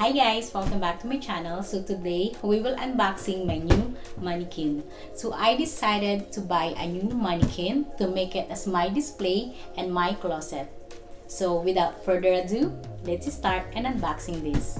Hi guys, welcome back to my channel. So today we will unboxing my new mannequin. So I decided to buy a new mannequin to make it as my display and my closet. So without further ado, let's start and unboxing this.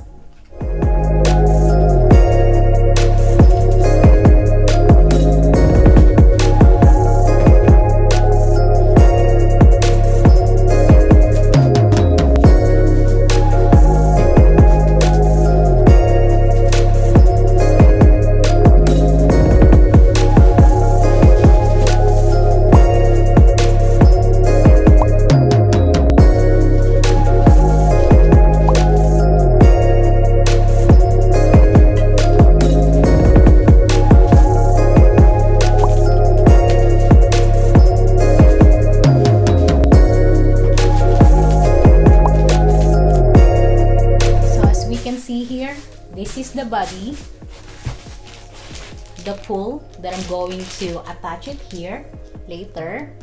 This is the body, the pull that I'm going to attach it here later,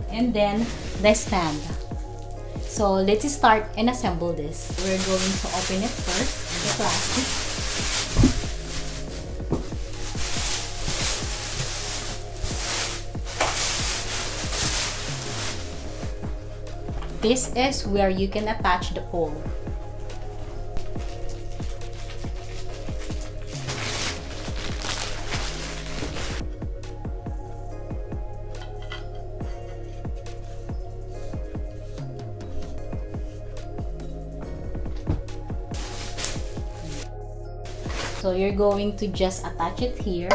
and then the stand. So let's start and assemble this. We're going to open it first, the plastic. This is where you can attach the pole. So you're going to just attach it here.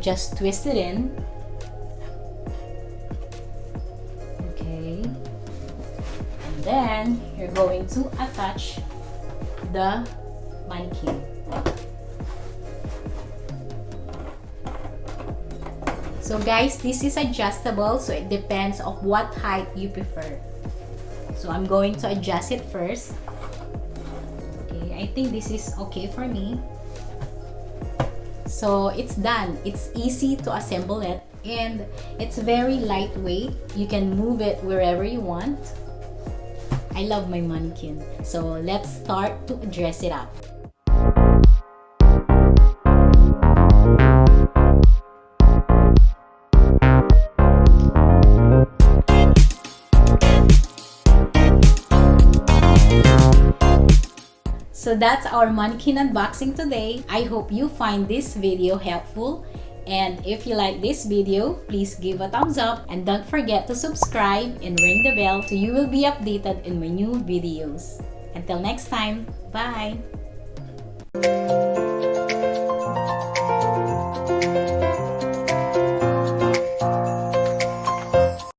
Just twist it in. Okay. And then you're going to attach the mannequin. So guys, this is adjustable, so it depends on what height you prefer. So I'm going to adjust it first. I think this is okay for me. So it's done. It's easy to assemble it and it's very lightweight. You can move it wherever you want. I love my mannequin. So let's start to dress it up. So that's our mannequin unboxing today. I hope you find this video helpful. And if you like this video, please give a thumbs up and don't forget to subscribe and ring the bell so you will be updated in my new videos. Until next time, bye!